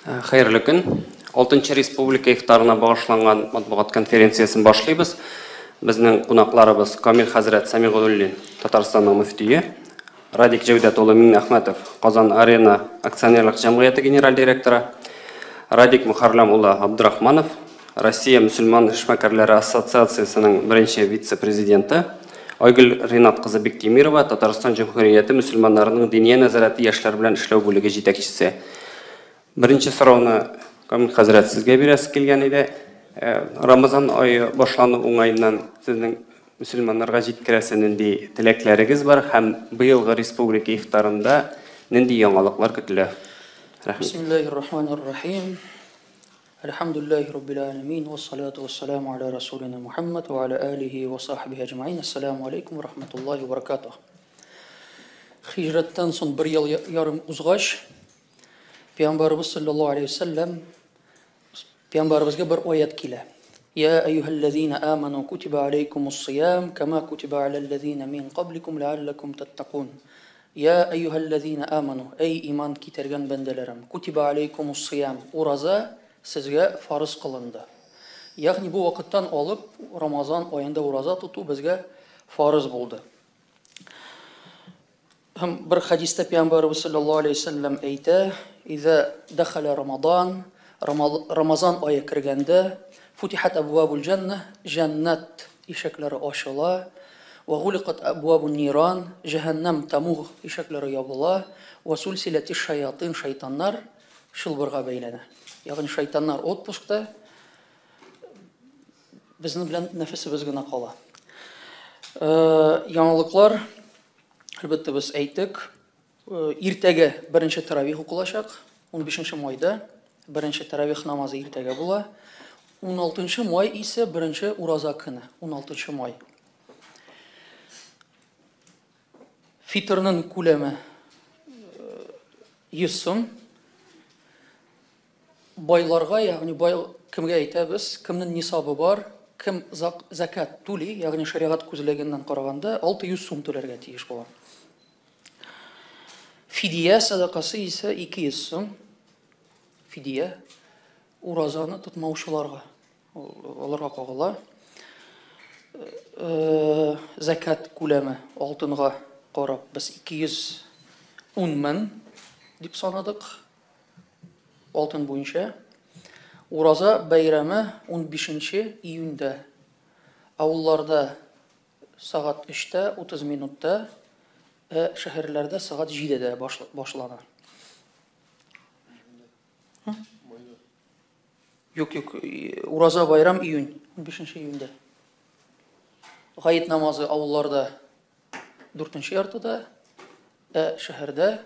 Хайырлы күн. 6-нчы республика ифтарына багышланган матбугат конференциясын башлыйбыз. Безнең кунакларыбыз Камил хәзрәт Самигуллин, Татарстанның мөфтие, Радик Җәүдәт улы Миңнәхмәтов, Казан Арена акционерлык җәмгыяте генераль директоры, Радик Мөхәррәм улы Абдрахманов, Россия мөселман эшмәкәрләре ассоциациясының беренче вице-президенты, Айгөл Ринат кызы Биктимирова, Татарстан Җөмһүрияте мөселманнарының диния нәзарәте яшьләр белән эшләү бүлеге җитәкчесе. Беренче сорауны Камил хәзрәт сезгә бирәсе килгән иде. Рамазан айы башлану уңайыннан сезнең мөселманнарга җиткерәсе нинди теләкләрегез бар һәм быелгы республика ифтарында нинди яңалыклар көтелә? Бисмиллахир-рахманир-рахим. Алхамдулиллахи раббил аламин вассалату вассаламу аля расулина Мухаммад ва аля алихи ва сахбихи аджмаин. Ассаламу алейкум ва рахматуллахи ва баракатух. Хиҗраттан соң 1 ел ярым узгач, Пәйгамбәрбез саллаллаху алейхи ва саллям Пәйгамбәрбезгә бер аят килә. Я айюхаллазина аману кутиба алейкумус-сиям кама кутиба алаллазина мин кабликум лааллакум таттакун. Я айюхаллазина аману, эй иман китергән бәндәләрем, кутиба алейкумус-сиям, ураза сезгә фарыз кылынды. Ягъни бу вакыттан алып Рамазан аенда ураза тоту безгә фарыз булды. Һәм бер хадистә Пәйгамбәрбез саллаллаху алейхи ва саллям әйтә: "Иза дахала Рамадан, Рамазан ае кергәндә, футихат абвабул джанна, джаннат ишекләре ачыла, ва гуликат абвабун ниран, җәһәннәм тамуг ишекләре ябыла, ва сулсилати шаятин, шайтаннар шылбырга бәйләнә." Ягъни шайтаннар отпускта, безнең белән нәфесебез генә кала. Яңалыклар, әлбәттә без әйттек, иртәгә беренче таравих укылачак, 15 майда беренче таравих намазы иртәгә була. 16 май исә беренче ураза көне, 16 май. Фитрның күләме 100 сум. Байларга, ягъни кемгә әйтәбез, кемнең нисабы бар, кем закат түли, ягъни шаригать күзлегеннән караганда 600 сум түләргә тиеш була. Фидия садакасы исә 200 сум. Фидия уразаны тотмаучыларга, аларга кагыла. Закат күләме алтынга карап без 210 мең дип санадык. Алтын буенча. Ураза бәйрәме 15 июньдә. Авылларда сагат 3-тә 30 минутта, шәһәрләрдә сагат 7-дә башлана. Юк, ураза байрам июнь, 15 июньдә. Гаит намазы авылларда 4-нче яртыда, шәһәрдә,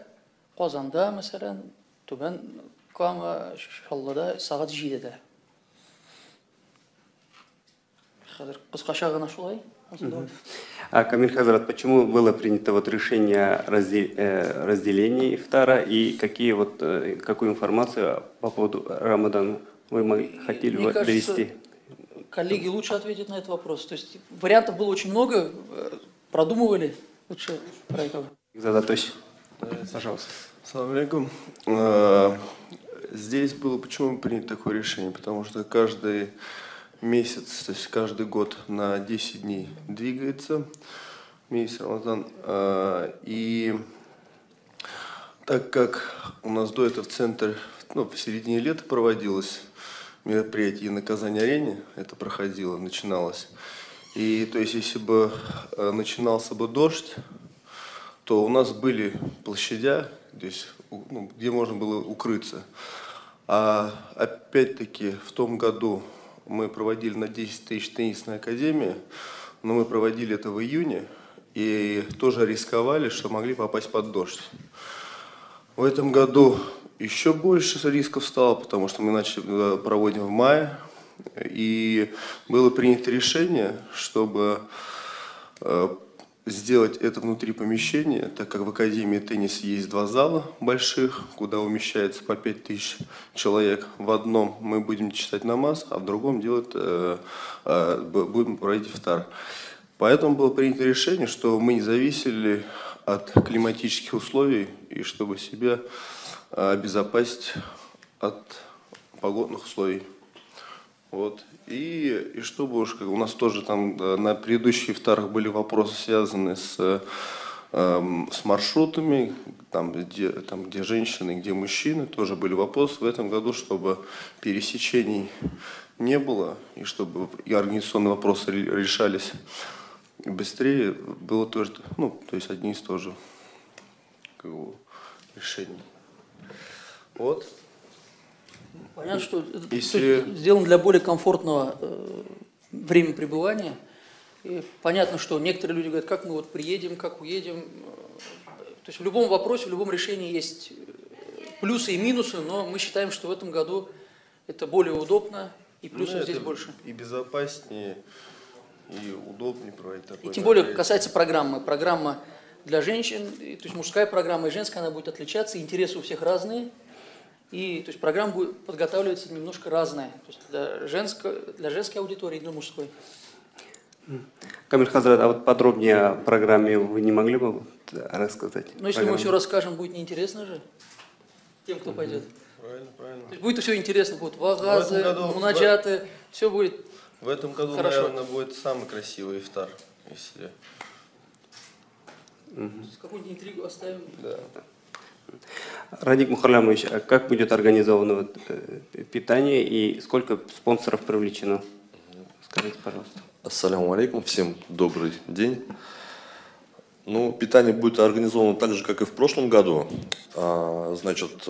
Казанда, мәсәлән, Түбән Кама, Шаллыда сагат 7-дә. Хәзер кыскача гына шулай. А Камиль хәзрәт, почему было принято вот решение разделения ифтара и какую информацию по поводу Рамадана вы хотели довести? Коллеги лучше ответят на этот вопрос. То есть вариантов было очень много, продумывали. Лучше про это. Задаточь. Пожалуйста. Ассаламу алейкум. Здесь было почему принято такое решение? Потому что каждый месяц, то есть каждый год на 10 дней двигается месяц Рамадан. И так как у нас до этого в центре, в середине лета проводилось мероприятие на Казани-арене, это проходило, начиналось. И то есть если бы начинался бы дождь, то у нас были площадя, здесь, где можно было укрыться. А опять-таки в том году мы проводили на 10 тысяч теннисной академии, но мы проводили это в июне и тоже рисковали, что могли попасть под дождь. В этом году еще больше рисков стало, потому что мы начали проводим в мае, и было принято решение, чтобы сделать это внутри помещения, так как в Академии тенниса есть 2 зала больших, куда умещается по 5000 человек. В одном мы будем читать намаз, а в другом будем проводить ифтар. Поэтому было принято решение, что мы не зависели от климатических условий и чтобы себя обезопасить от погодных условий. Вот. И чтобы уж, как у нас тоже там на предыдущих ифтарах были вопросы, связанные с маршрутами, там, где женщины, где мужчины, тоже были вопросы в этом году, чтобы пересечений не было, и чтобы и организационные вопросы решались быстрее, было тоже, ну, то есть одни из тоже как бы, решений. Вот. Понятно, что Если... сделан для более комфортного времени пребывания. И понятно, что некоторые люди говорят, как мы вот приедем, как уедем. То есть в любом вопросе, в любом решении есть плюсы и минусы, но мы считаем, что в этом году это более удобно, и плюсов здесь больше. И безопаснее, и удобнее проводить такое. И тем более касается программы. Программа для женщин, то есть мужская программа и женская, она будет отличаться, интересы у всех разные. И то есть программа будет подготавливаться немножко разная. То есть для женской аудитории и для мужской. Камиль Хазрат, а вот подробнее о программе вы не могли бы рассказать? Но если мы все расскажем, будет неинтересно же тем, кто пойдет. Правильно, правильно. То есть будет все интересно, будут вагазы, мунаджаты, все будет в этом году, хорошо. Наверное, будет самый красивый ифтар, если... Какую-нибудь интригу оставим. Да. Радик Мухарлямович, а как будет организовано питание и сколько спонсоров привлечено? Скажите, пожалуйста. Ассаляму алейкум, всем добрый день. Ну, питание будет организовано так же, как и в прошлом году. Значит,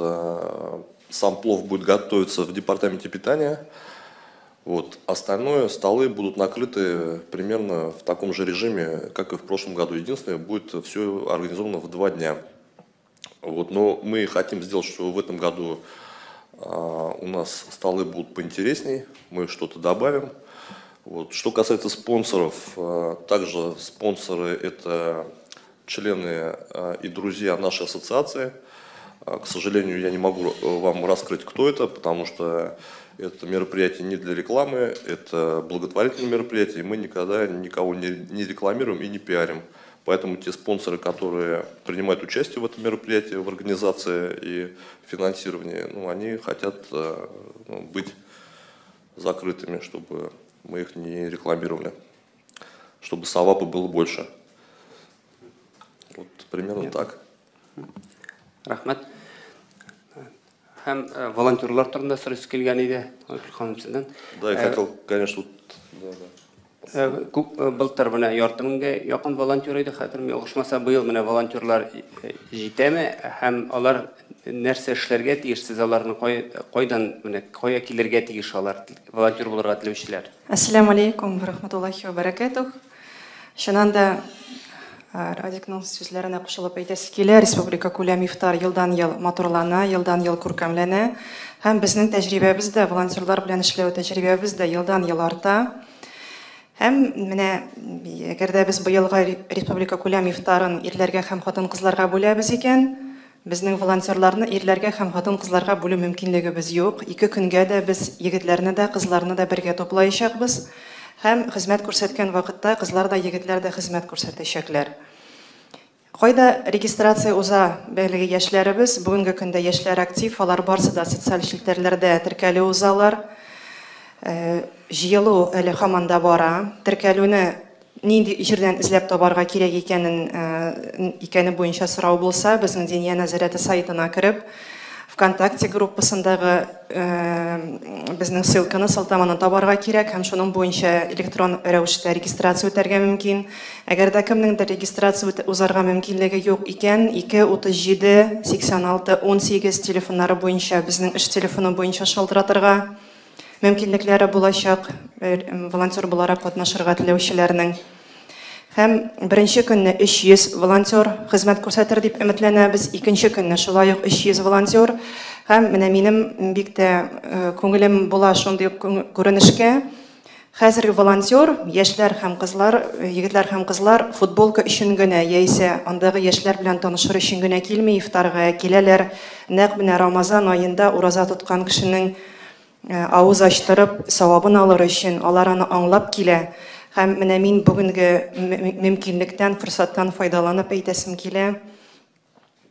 сам плов будет готовиться в департаменте питания. Вот. Остальное, столы будут накрыты примерно в таком же режиме, как и в прошлом году. Единственное, будет все организовано в 2 дня. Вот. Но мы хотим сделать, что в этом году у нас столы будут поинтересней, мы что-то добавим. Вот. Что касается спонсоров, также спонсоры – это члены и друзья нашей ассоциации. К сожалению, я не могу вам раскрыть, кто это, потому что это мероприятие не для рекламы, это благотворительное мероприятие, и мы никогда никого не рекламируем и не пиарим. Поэтому те спонсоры, которые принимают участие в этом мероприятии, в организации и финансировании, ну, они хотят быть закрытыми, чтобы мы их не рекламировали, чтобы савапа было больше. Вот примерно так. Рахмат. Һәм волонтерлар турында сұрайсы келген иде, ханым сездән. Да, я хотел, конечно, Күп былтыр менә ярты меңгә якын волонтер иде, хәтерем ялгышмаса, быел менә волонтерлар җитәме һәм алар нәрсә эшләргә тиеш, сез аларны кайдан менә кая килергә тиеш алар волонтер булырга теләүчеләр? Ассаламу алейкум ва рахматуллахи ва баракатух. Шуннан да Радикның сүзләренә кушылып әйтәсе килә, республика күләм ифтар елдан-ел матурлана, елдан-ел күркәмләнә. Һәм безнең тәҗрибәбез дә, волонтерлар белән эшләү тәҗрибәбез дә елдан-ел арта. Һәм менә әгәр дә без быелгы республика күләм ифтарын ирләргә һәм хатын-кызларга бүләбез икән, безнең волонтерларны ирләргә һәм хатын-кызларга бүлү мөмкинлегебез юк. 2 көнгә дә без егетләрне дә, кызларны да бергә топлаячакбыз. Һәм хезмәт күрсәткән вакытта кызлар да, егетләр дә хезмәт күрсәтәчәкләр. Кайда регистрация уза бәйлеге яшьләребез, бүгенге көндә яшьләр актив, алар барсы да социаль челтәрләрдә теркәлү узалар. Җыелу әле һаман да бара. Теркәлүне нинди җирдән эзләп табарга кирәк икәне буенча сорау булса, безнең Диния нәзарәте сайтына кереп, ВКонтакте группасындагы безнең ссылканы, сылтаманы табарга кирәк, һәм шуның буенча электрон рәвештә регистрация үтәргә мөмкин. Әгәр дә кемнеңдер регистрация узарга мөмкинлеге юк икән, 237 86 18 телефоннары буенча безнең эш телефоны буенча шалтыратырга мөмкинлекләре булачак волонтер буларак катнашырга теләүчеләрнең. Һәм беренче көнне 300 волонтер хезмәт күрсәтер дип өметләнәбез, икенче көнне шулай ук 300 волонтер. Һәм менә минем бик тә күңелем була шундый күренешкә. Хәзерге волонтер, яшьләр һәм кызлар, егетләр һәм кызлар футболка өчен генә, яисә андагы яшьләр белән танышыр өчен генә килми, ифтарга киләләр. Нәкъ менә Рамазан аенда ураза тоткан кешенең авыз ачтырып савабын алыр өчен алар аны аңлап килә. Һәм менә мин бүгенге мөмкинлектән, форсаттан файдаланып әйтәсем килә.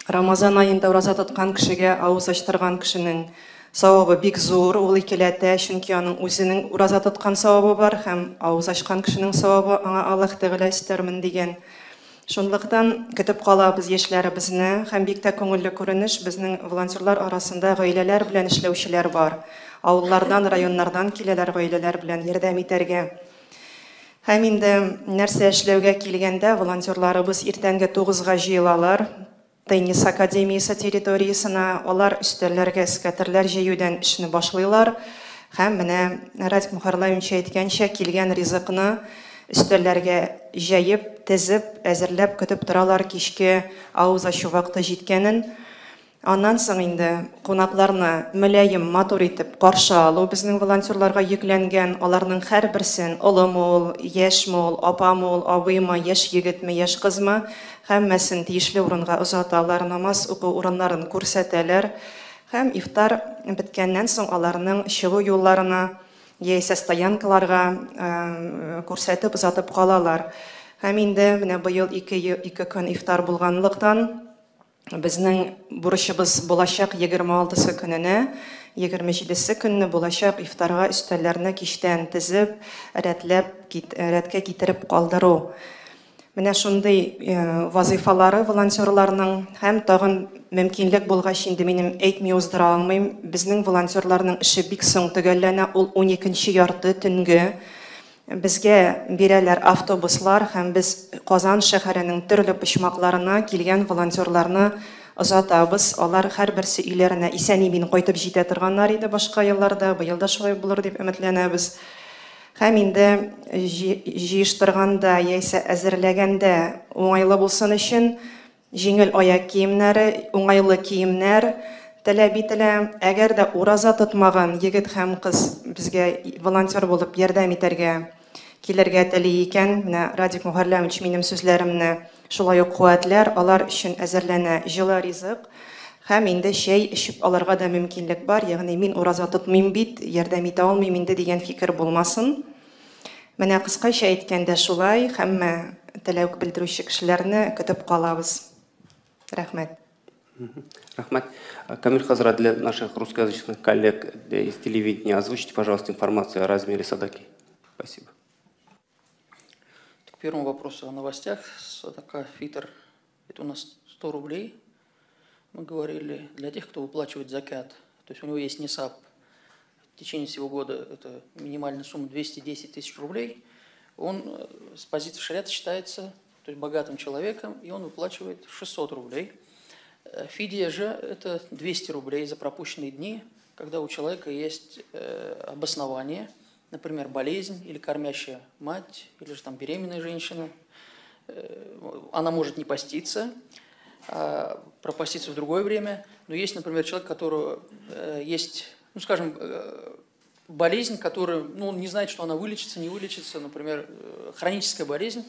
Рамазан аенда ураза тоткан кешегә, авыз ачтырган кешенең савабы бик зур, ул икеләтә, чөнки аның үзенең ураза тоткан савабы бар һәм авыз ачкан кешенең савабы аңа Аллаһ Тәгалә өстәрмен дигән. Шунлыктан көтеп калабыз яшьләребезне һәм бик тә күңелле күренеш безнең волонтерлар арасында гаиләләр белән эшләүчеләр бар. Авыллардан, районнардан киләләр гаиләләр белән ярдәм итәргә. Һәм инде нәрсә эшләүгә килгәндә волонтерларыбыз иртәнге 9-га җыелалар. Теннис академиясе территориясына алар өстәлләргә скатерлар җыюдан эшне башлыйлар. Һәм менә Радик Мөхәрләевич әйткәнчә килгән ризыкны өстәлләргә җәеп, тезеп, әзерләп көтеп торалар кичке авыз ачу вакыты җиткәнен. Аннан соң инде кунакларны мөлаем, матур итеп каршы алу безнең волонтерларга йөкләнгән, аларның һәрберсен олымы ул, яшьме ул, апамы ул, абыймы, яшь егетме, яшь кызмы, һәммәсен тиешле урынга озаталар, намаз уку урыннарын күрсәтәләр. Һәм ифтар беткәннән соң аларның чыгу юлларына, яисә стоянкаларга күрсәтеп озатып калалар. Һәм инде менә быел 2 көн ифтар булганлыктан безнең бурычыбыз булачак 26-сы көненә, 27-се көнне булачак ифтарга өстәлләрне кичтән тезеп, рәткә китереп калдыру. Менә шундый вазифалары волонтерларның һәм тагын мөмкинлек булгач инде минем әйтми уздыра алмыйм. Безнең волонтерларның эше бик соң төгәлләнә, ул 12-нче ярты төнге. Безгә бирәләр автобуслар һәм без Казан шәһәренең төрле почмакларына килгән волонтерларны озатабыз. Алар һәрберсе өйләренә исән-имин кайтып җитә торганнар иде башка елларда, быел да шулай булыр дип өметләнәбез. Һәм инде җыештырганда яисә әзерләгәндә уңайлы булсын өчен җиңел аяк киемнәре, уңайлы киемнәр таләп ителә. Әгәр дә ураза тотмаган егет һәм кыз безгә волонтер булып ярдәм итәргә килергә тели икән, менә Радик Мөхәрләевич минем сүзләремне шулай ук куәтләр, алар өчен әзерләнә җылы ризык. Һәм инде чәй эчеп алырга да мөмкинлек бар. Ягъни мин ураза тотмыйм бит, ярдәм итә алмыйм инде дигән фикер булмасын. Менә кыскача әйткәндә шулай, һәммә теләк белдерүче кешеләрне көтеп калабыз. Рәхмәт. Рахмат. Камиль Хазрат, для наших русскоязычных коллег из телевидения озвучите, пожалуйста, информацию о размере садаки. Спасибо. К первому вопросу о новостях. Садака фитр – это у нас 100 рублей. Мы говорили для тех, кто выплачивает закят. То есть у него есть нисаб. В течение всего года это минимальная сумма 210 тысяч рублей. Он с позиции шариата считается, то есть богатым человеком, и он выплачивает 600 рублей. Фидия же – это 200 рублей за пропущенные дни, когда у человека есть обоснование, например, болезнь или кормящая мать, или же там беременная женщина. Она может не поститься, пропаститься в другое время. Но есть, например, человек, у которого есть, ну, скажем, болезнь, которая, ну, он не знает, что она вылечится, не вылечится, например, хроническая болезнь.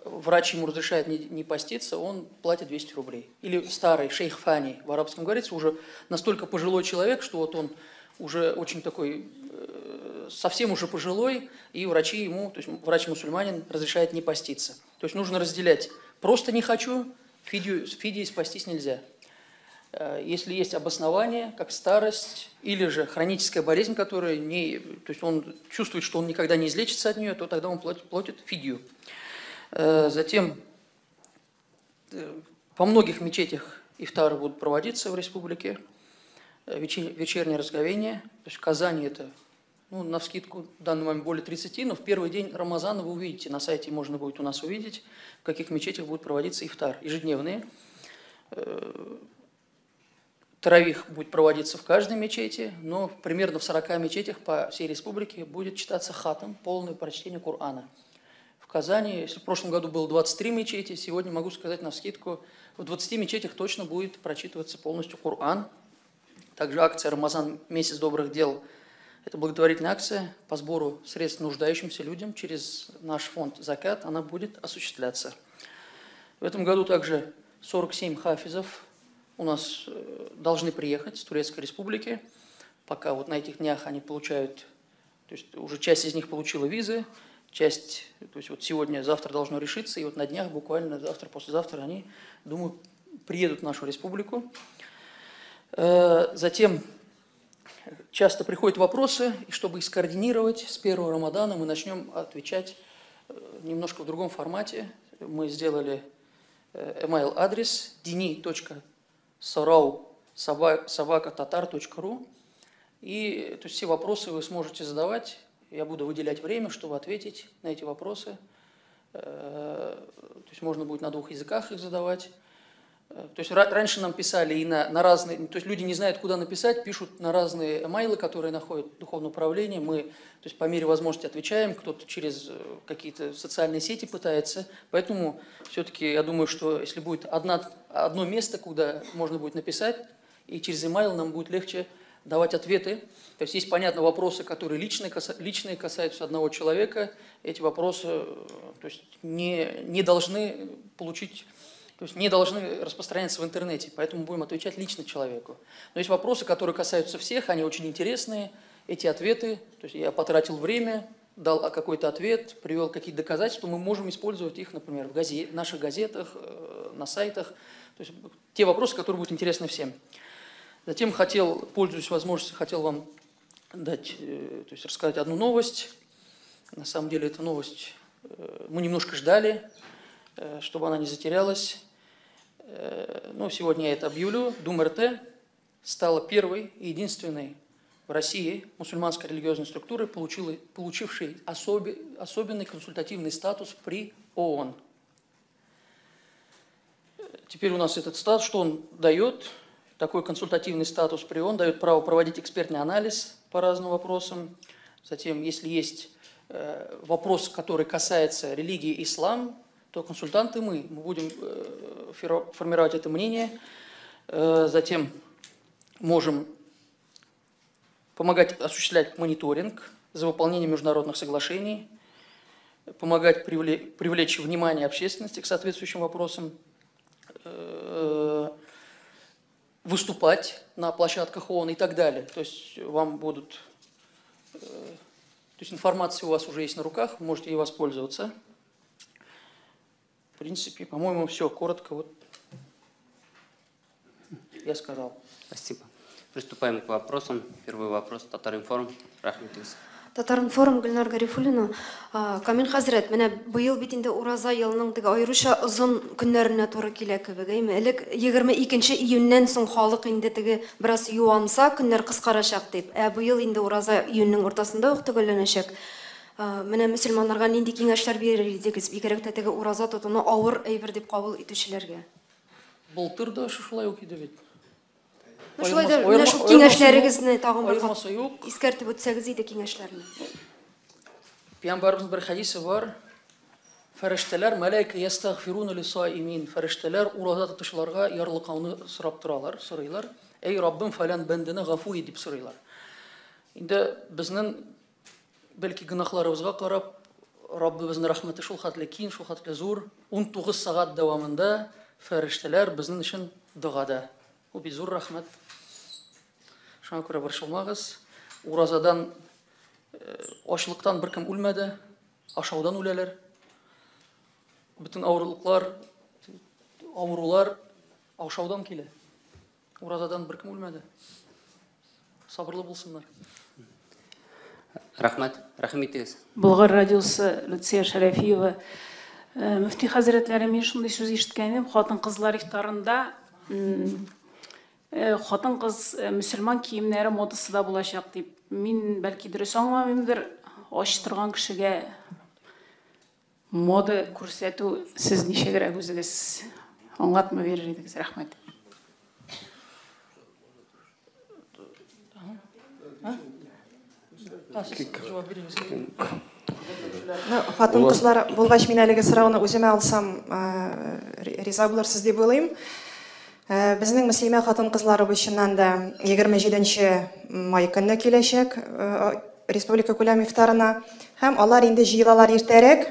Врач ему разрешает не поститься, он платит 200 рублей. Или старый шейх Фани, в арабском говорится, уже настолько пожилой человек, что вот он уже очень такой, совсем уже пожилой, и врачи ему, то есть врач-мусульманин разрешает не поститься. То есть нужно разделять. Просто не хочу, фидией спастись нельзя. Если есть обоснование, как старость, или же хроническая болезнь, которая не, то есть он чувствует, что он никогда не излечится от нее, то тогда он платит фидию. Затем во многих мечетях ифтары будут проводиться в республике, вечернее разговение. То есть в Казани это, ну, навскидку в данный момент более 30, но в первый день Рамазана вы увидите, на сайте можно будет у нас увидеть, в каких мечетях будет проводиться ифтар. Ежедневные. Таравих будет проводиться в каждой мечети, но примерно в 40 мечетях по всей республике будет читаться хатам, полное прочтение Корана. В Казани, если в прошлом году было 23 мечети, сегодня могу сказать навскидку, в 20 мечетях точно будет прочитываться полностью Коран. Также акция «Рамазан. Месяц добрых дел» – это благотворительная акция по сбору средств нуждающимся людям через наш фонд «Закат». Она будет осуществляться. В этом году также 47 хафизов у нас должны приехать с Турецкой Республики. Пока вот на этих днях они получают, то есть уже часть из них получила визы, часть, то есть вот сегодня, завтра должно решиться, и вот на днях, буквально завтра, послезавтра они, думаю, приедут в нашу республику. Затем часто приходят вопросы, и чтобы их скоординировать, с первого Рамадана мы начнем отвечать немножко в другом формате. Мы сделали email адрес dini.sorau@tatar.ru, и то есть все вопросы вы сможете задавать. Я буду выделять время, чтобы ответить на эти вопросы. То есть можно будет на 2 языках их задавать. То есть раньше нам писали и на разные, то есть люди не знают, куда написать, пишут на разные эмейлы, которые находят духовное управление. Мы, то есть по мере возможности отвечаем, кто-то через какие-то социальные сети пытается. Поэтому все-таки я думаю, что если будет одно место, куда можно будет написать, и через эмейл нам будет легче давать ответы. То есть есть, понятно, вопросы, которые личные касаются одного человека. Эти вопросы то есть, не должны получить... То есть не должны распространяться в интернете, поэтому будем отвечать лично человеку. Но есть вопросы, которые касаются всех, они очень интересные. Эти ответы, то есть я потратил время, дал какой-то ответ, привел какие-то доказательства, мы можем использовать их, например, в наших газетах, на сайтах. То есть те вопросы, которые будут интересны всем. Затем пользуясь возможностью, хотел вам дать, то есть рассказать одну новость. На самом деле эта новость мы немножко ждали, чтобы она не затерялась. Но сегодня я это объявлю. Дум-РТ стала первой и единственной в России мусульманской религиозной структурой, получившей особенный консультативный статус при ООН. Теперь у нас этот статус, что он дает? Такой консультативный статус при ООН дает право проводить экспертный анализ по разным вопросам. Затем, если есть вопрос, который касается религии ислам, то консультанты мы будем формировать это мнение. Затем можем помогать осуществлять мониторинг за выполнением международных соглашений, помогать привлечь внимание общественности к соответствующим вопросам, выступать на площадках ООН и так далее. То есть вам будут... То есть информация у вас уже есть на руках, вы можете ей воспользоваться. В принципе, по-моему, все коротко вот я сказал. Спасибо. Приступаем к вопросам. Первый вопрос. Татар-информ. Рахметович. Татар-информ Гүлнар Гарифуллина. Камил хәзрәт, менә быел бит инде ураза елның теге аеруча озын көннәренә туры килә кебек, әйме? Элек 22 июньнән соң халык инде теге бераз юанса, көннәр кыскарачак дип. Быел инде ураза июньнең уртасында ук төгәлләнәчәк. Менә мөселманнарга нинди киңәшләр бирер идегез? Бигрәк тә теге ураза тотуны авыр әйбер дип кабул итүчеләргә. Былтыр да шулай ук иде бит. Шулай да менә шул киңәшләрегезне тагын бер искәртеп үтсәгез иде киңәшләрне. Пәйгамбәрбез бер хадисе бар. Фәрештәләр мәләйкә ястагфируна лисаимин. Фәрештәләр ураза тотучыларга ярлыкауны сорап торалар, сорыйлар. Эй Раббым фәлән бәндәне гафу ит дип сорыйлар. Инде безнең бәлки гынахларыбызга карап, Раббыбызның рәхмәте шул хәтле киң, шул хәтле зур. 19 сагать дәвамында фәрештәләр безнең өчен дугада. Бу бик зур рәхмәт. Шуңа күрә борчылмагыз. Уразадан ачлыктан беркем үлмәде, ашаудан үләләр. Бүтән авырулар ашаудан килә. Уразадан беркем үлмәде. Сабырлы булсыннар. Рахметович. Болгар радиосы Люция Шәрәфиева. Мөфти хәзрәтләре, мин шундый сүз ишеткәнем, хатын-кызлар ифтарында хатын-кыз мөселман киемнәре модасында булачак дип. Мин бәлки дөрес аңламыймдыр, ач торган кешегә мода күрсәтү сез ничегрәк үзегез аңлатма бирер идегез? Рәхмәт. Хатын-кызлар булгач, мин әлеге сорауны үземә алсам, риза булырсыз дип уйлыйм. Безнең мөслимә хатын-кызлары өчен дә 27 май көнне киләчәк республика күләм ифтарына, һәм алар инде җыелалар иртәрәк.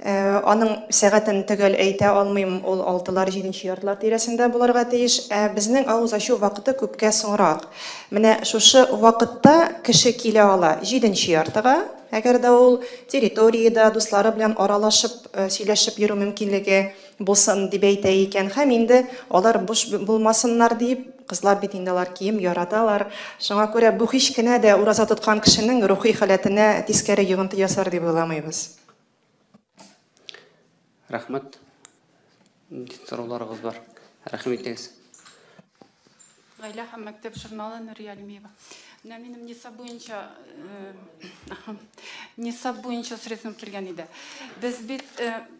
Аның сәгатен төгәл әйтә алмыйм, ул 6-7 ярдлар тирәсендә булырга тиеш. Безнең авыз ачу вакыты күпкә соңрак. Менә шушы вакытта кеше килә ала 7 яртыга. Әгәр дә ул территорияда дуслары белән аралашып, сөйләшеп йөрү мөмкинлеге булсын дип әйтә икән, һәм инде алар буш булмасыннар дип кызлар бит инде алар кием яраталар. Шуңа күрә бу һич кенә дә ураза тоткан кешенең рухи халәтенә тискәре йогынты ясар дип уйламыйбыз. Рәхмәт. Сорауларыгыз бар. Рәхмәт итегез. Ғайла һәм мәктәп журналы Нурия Алимиева. Менә минем нисап буенча сұресім келген иде. Без бит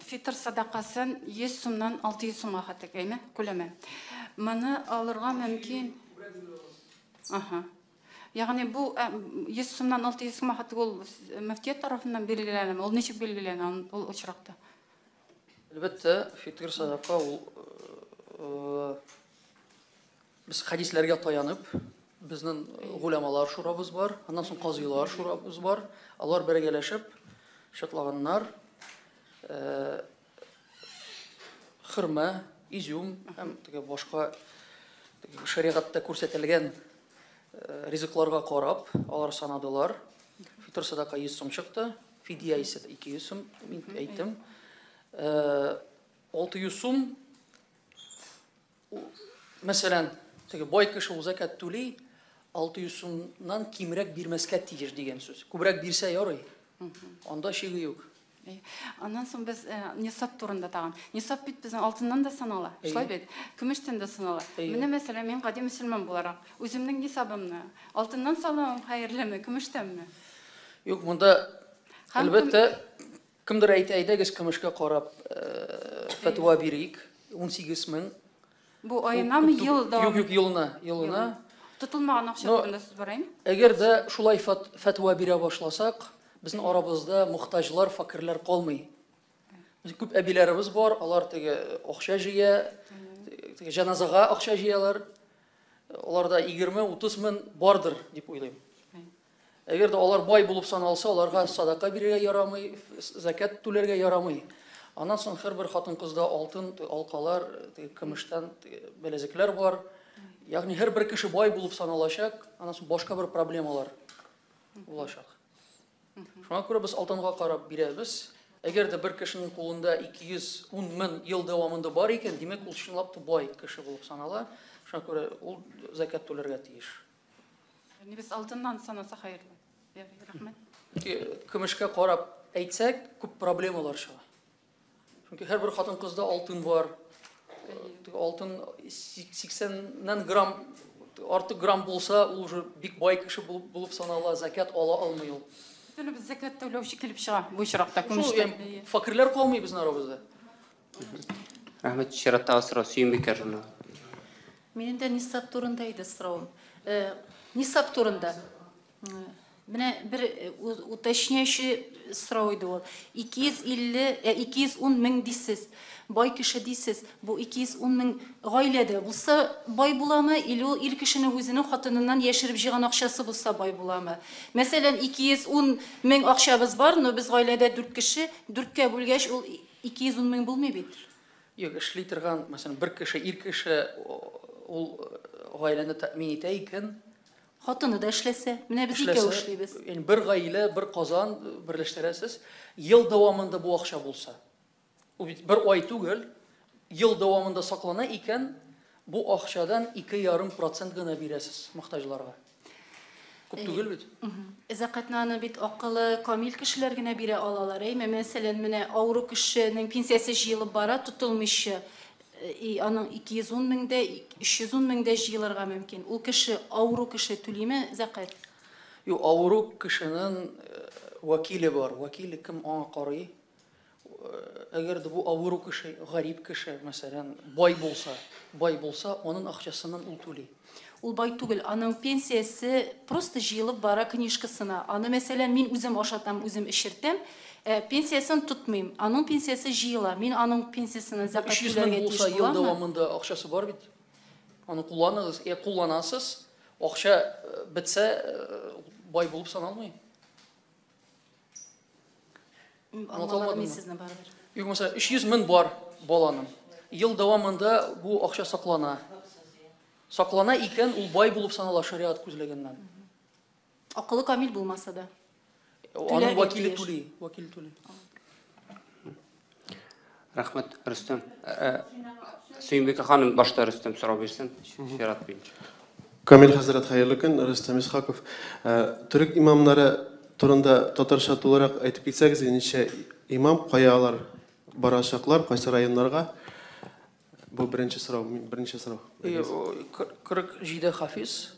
фитр садақасын 100 сумнан 600 сумга хәтәгәйме күләме. Моны алырга мөмкин. Ягъни бу 100 сумнан 600 сумга хәтәгә ул мөфтият тарафыннан белгиләнә. Ул ничек белгиләнә ул очракта? Әлбәттә, фитр садака ул biz хадисләргә таянып, безнең гуламалар шурабыз бар, аннан соң казыйлар шурабыз бар. Алар бергәләшеп шатлаганнар, хөрмә, изюм һәм башка шаригатта күрсәтелгән ризыкларга карап, алар санадылар. Фитр садака 100 сум чыкты, фидия исә 200 сум, мин әйттем. 600 сум, мәсәлән, бай кеше ул закат түли, 600 сумнан кимрәк бирмәскә тиеш дигән сүз. Күбрәк бирсә ярый. Анда шиге юк. Аннан соң без нисап турында тагын. Нисап бит безнең алтыннан да санала. Шулай бит, көмештән дә санала. Менә мәсәлән, мин гади мөселман буларак, үземнең нисабымны алтыннан салам хәерлеме, көмештәнме? Юк, монда әлбәттә кемдер әйтәйдәгез көмешкә карап фатва бирик, 18 мең. Бу айнамы елда? Юк, елына. Тотылмаган акча турында сүз бараймы? Әгәр дә шулай фатва бирә башласак, безнең арабызда мохтаҗлар, факирлар калмый. Күп әбиләребез бар, алар акча җыя, җаназага акча җыялар. Аларда 20-30 мең бардыр дип уйлыйм. Әгәр дә алар бай булып саналса, аларга садака бирергә ярамый, закат түләргә ярамый. Аннан соң һәрбер хатын-кызда алтын алкалар, көмештән белезекләр бар. Ягъни һәрбер кеше бай булып саналачак, аннан соң башка бер проблемалар булачак. Шуңа күрә без алтынга карап бирәбез. Әгәр дә бер кешенең кулында 210 мең ел дәвамында бар икән, димәк ул чынлап та бай кеше булып санала. Шуңа күрә ул закат түләргә тиеш. Без алтыннан санаса хәерле. Рәхмәт. Көмешкә карап әйтсәк, күп проблемалар чыга. Чөнки һәрбер хатын-кызда алтын бар. Алтын 80 грамм артык грамм булса, ул уже бик бай кеше булып санала, закат ала алмый ул. Без закат түләүче килеп чыга бу очракта көмештән. Факирлар калмый безнең арабызда. Рәхмәт, чираттагы сорау Сөембикә журналы. Минем дә нисап турында иде сорауым. Нисап турында. Менә бер уточняющий сорау иде ул. 210 мең дисез. Бай кеше дисез. Бу 210 мең гаиләдә булса бай буламы, или ул ир кешенең үзенең хатыныннан яшереп җыган акчасы булса бай буламы? Мәсәлән, 210 мең акчабыз бар, но без гаиләдә 4 кеше, 4кә бүлгәч ул 210 мең булмый бит. Юк, эшли торган, мәсәлән, бер кеше, ир кеше ул гаиләне тәэмин итә икән, хатыны да эшләсә, менә без икәү эшлибез. Яни бер гаилә, бер казан берләштерәсез, ел дәвамында бу акча булса. Ул бит бер ай түгел, ел дәвамында саклана икән, бу акчадан 2,5% гына бирәсез мохтаҗларга. Күп түгел бит. Закатны бит акылы камил кешеләр генә бирә алалар. Мәсәлән, менә авыру кешенең пенсиясе җыелып бара, тотылмыйча, аның 210 меңдә, 310 меңдә җыелырга мөмкин. Ул кеше авыру кеше түлиме закат? Юк, авыру кешенең вәкиле бар. Вәкиле кем аңа карый? Әгәр дә бу авыру кеше, гарип кеше, мәсәлән, бай булса, аның акчасыннан ул түли. Ул бай түгел, аның пенсиясе просто җыелып бара книжкасына. Аны мәсәлән, мин үзем ашатам, үзем эшертәм, пенсиясын тотмыйм. Аның пенсиясе җыела. Мин аның пенсиясеннән закат түләргә тиеш буламы? Ел дәвамында акчасы бар бит. Аны кулланыгыз, кулланасыз. Акча бетсә, бай булып саналмый. Аңламадым сезне барыбер. Юк, мәсәлән, 300 мең бар баланың. Ел дәвамында бу акча саклана. Саклана икән, ул бай булып санала шариат күзлегеннән. Акылы камил булмаса да. Аның вәкиле түли. Рахмет, Рүстем. Сүйінбеке ханым башта Рүстем сұрау берсін. Шерат бейінші. Камил хазрат хайырлы күн, Рүстем Исхаков. Түрік имамнары турында татарша толарак айтып кетсәгез, ничә имам каялар барачаклар, кайсы районнарга? Бу беренче сорау, беренче сорау. 47 хафиз.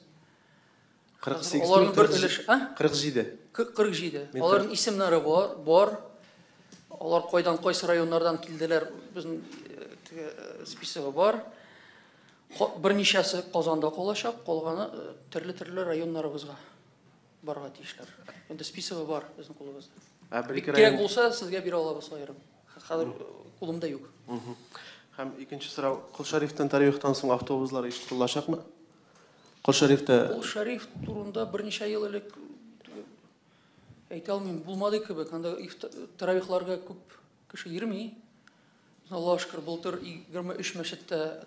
48. Аларның бер өлеш, 47. 47. Аларның исемнәре бар. Алар кайдан кайсы районнардан килделәр, безнең списогы бар. Берничәсе Казанда калачак, калганы төрле районнарыбызга барга тиешләр. Инде списогы бар безнең кулыбызда. Кирәк булса, сезгә бирә алабыз аерым. Хәзер кулымда юк. Һәм икенче сорау, Кол Шарифтан тарихтан соң автобуслар ишетеләчәкме? Кол Шарифта Кол Шариф турында берничә ел элек әйтә алмыйм, булмады кебек. Анда таравихларга күп кеше йөрми. Аллаһ шөкер, былтыр 23 мәчеттә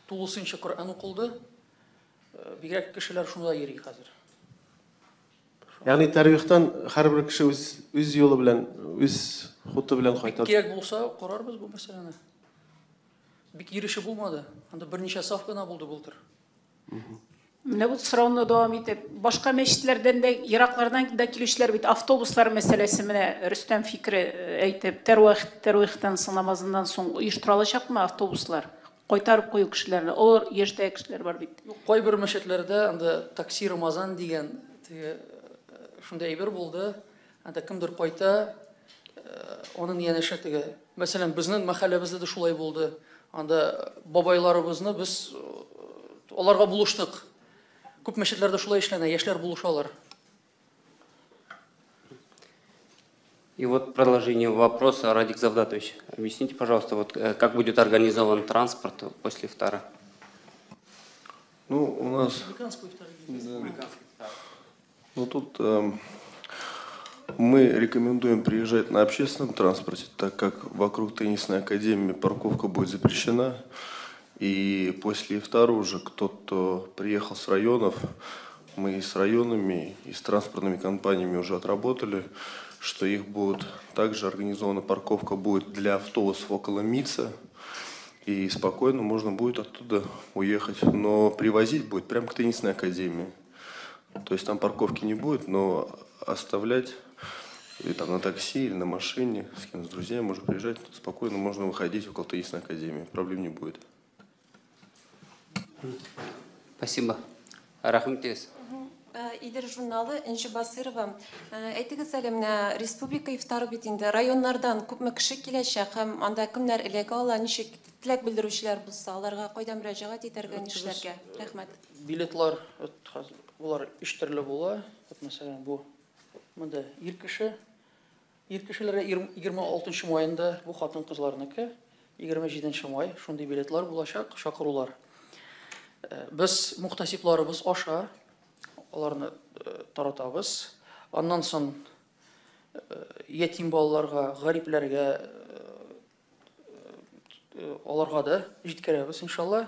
тулысынча Коръән укылды. Бигрәк кешеләр шунда йөри хәзер. Ягъни тарихтан һәрбер кеше үз юлы белән, үз хуты белән кайта. Кирәк булса, карарбыз бу мәсьәләне. Бик йөрише булмады. Анда берничә саф гына булды былтыр. Менә бу сорауны дәвам итеп, башка мәчетләрдән дә, ераклардан да килүчеләр бит автобуслар мәсьәләсе менә Рөстәм фикре әйтеп, тәрвихтан соң намазыннан соң оештырылачакмы автобуслар? Кайтарып кую кешеләрне, алар яшьтәге кешеләр бар бит. Кайбер мәчетләрдә анда такси Рамазан дигән шундай әйбер булды. Анда кемдер кайта, аның янәшә теге. Мәсәлән, безнең мәхәлләбездә дә шулай булды. Анда бабайларыбызны без аларга булыштык. Күп мәчетләрдә шулай эшләнә, яшьләр булышалар. И вот продолжение вопроса, Радик Завдатович. Объясните, пожалуйста, вот как будет организован транспорт после ифтара? Ну, у нас... Ну, тут мы рекомендуем приезжать на общественном транспорте, так как вокруг теннисной академии парковка будет запрещена. И после ифтара уже кто-то приехал с районов, мы и с районами, и с транспортными компаниями уже отработали, что их будет также организована парковка будет для автобусов около МИЦа, и спокойно можно будет оттуда уехать. Но привозить будет прямо к теннисной академии. То есть там парковки не будет, но оставлять и там на такси или на машине, с кем-то, с друзьями можно приезжать, спокойно можно выходить около теннисной академии, проблем не будет. Спасибо. Рахмет. Идер журналы Энжи Басырова. Әйтегез әле, менә республика ифтары бит инде районнардан күпме кеше киләчәк һәм анда кемнәр эләгә ала, ничек теләк белдерүчеләр булса, аларга кайдан мөрәҗәгать итәргә, нишләргә? Рәхмәт. Билетлар булар үч төрле була. Мәсәлән, бу монда ир кешеләре 26 майында бу хатын-кызларныкы, 27 май шундый билетлар булачак, шакырулар. Без мухтасипларыбыз аша аларны таратабыз. Аннан соң ятим балаларга, гарипләргә аларга да җиткерәбез иншалла.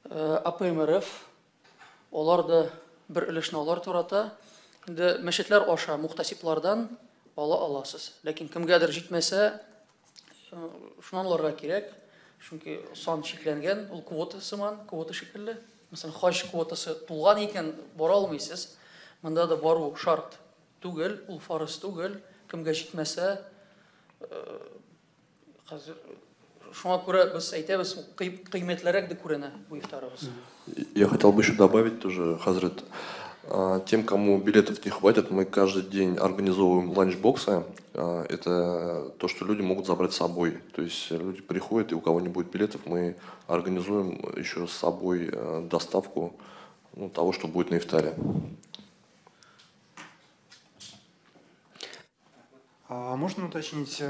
АПМРФ алар да бер өлешне алар тарата. Инде мәчетләр аша мухтасиплардан ала аласыз. Ләкин кемгәдер җитмәсә, шуннан аларга кирәк. Чөнки сан чикләнгән, ул квота сыман, квота шикелле. Мәсәлән, хаҗ квотасы тулган икән, бара алмыйсыз. Монда да бару шарт түгел, ул фарыз түгел. Кемгә җитмәсә, хәзер шуңа күрә без әйтәбез, кыйммәтлерәк дә күренә бу ифтарыбыз. Я хотел бы еще добавить тоже, Хазрат, тем, кому билетов не хватит, мы каждый день организовываем ланчбоксы. Это то, что люди могут забрать с собой. То есть люди приходят, и у кого не будет билетов, мы организуем еще с собой доставку того, что будет на ифтаре. Можно уточнить,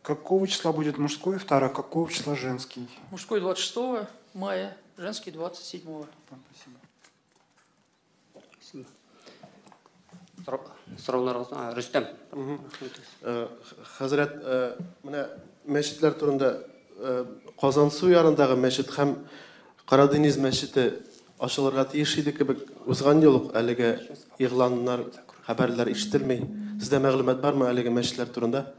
какого числа будет мужской ифтар, а какого числа женский? Мужской 26 мая, женский 27. Спасибо. Сорауларыңыздан Рөстәм. Хәзрәт, менә мәчетләр турында Казан су ярындагы мәчет һәм Карадениз мәчете ачылырга тиеш иде кебек узган ел ук әлеге игъланнар, хәбәрләр ишетелми. Сездә мәгълүмат бармы әлеге мәчетләр турында?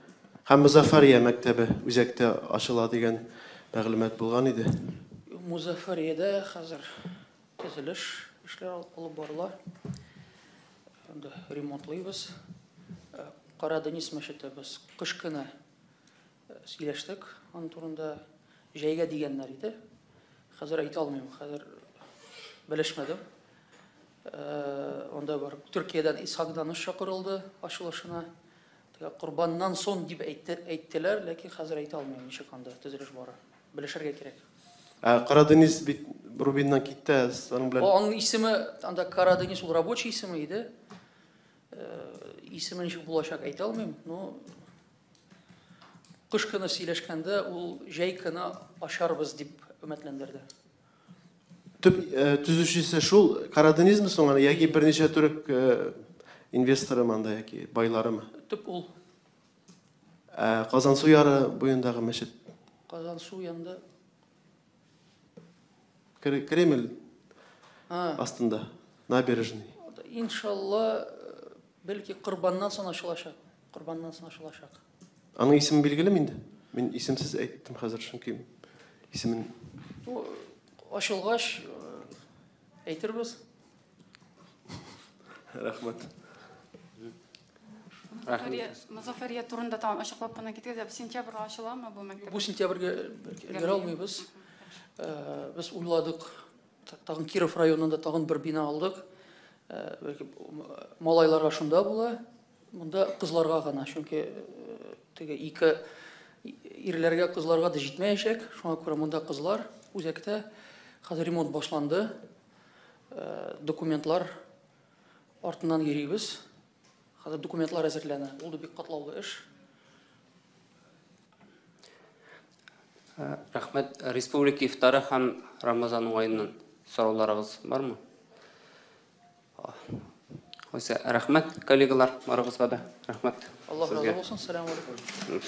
Һәм Музаффария мәктәбе үзәктә ачыла дигән мәгълүмат булган иде. Музаффариядә хәзер төзелеш эшләр алып барыла. Анда ремонтлыйбыз. Кара Денис мәчете без кыш көне сөйләштек. Аның турында җәйгә дигәннәр иде. Хәзер әйтә алмыйм. Хәзер белешмәдем. Анда бар Төркиядән Исхак Даныш чакырылды ачылышына. Корбаннан соң дип әйттеләр, ләкин хәзер әйтә алмыйм ничек анда төзелеш бара. Белешергә кирәк. Кара Денис бит Рубиннан китте, аның белән. Аның исеме анда Кара Денис ул рабочий исеме иде. Исеме ничек булачак әйтә алмыйм, но кыш көне сөйләшкәндә ул җәй көне ашарбыз дип өметләндерде. Төп төзүчесе шул Кара Денисме соң аны яки берничә төрек инвесторы мында яки байларымы? Төп ул. Казан су яры буендагы мәчет. Казан су янында. Кремль астында, набережный. Иншалла, бәлки Корбаннан соң ачылачак. Корбаннан соң ачылачак. Аның исеме билгелеме инде? Мин исемсез әйттем хәзер, чөнки исемен ачылгач әйтербез. Рәхмәт. Музаффария турында там ачыклап кына киткәндә, сентябрьгә ачыламы бу мәктәп? Бу сентябрьгә өлгерә алмыйбыз. Без уйладык, тагын Киров районында тагын бер бина алдык. Малайларга шунда була, монда кызларга гына, чөнки теге ике ирләргә кызларга да җитмәячәк. Шуңа күрә монда кызлар үзәктә хәзер ремонт башланды. Документлар артыннан йөрибез. Хәзер документлар әзерләнә. Ул да бик катлаулы эш. Рәхмәт. Республика ифтары һәм Рамазан уңайыннан сорауларыгыз бармы? Рәхмәт, коллегалар, барыгызга да рәхмәт. Аллаһ разы булсын. Салам алейкум.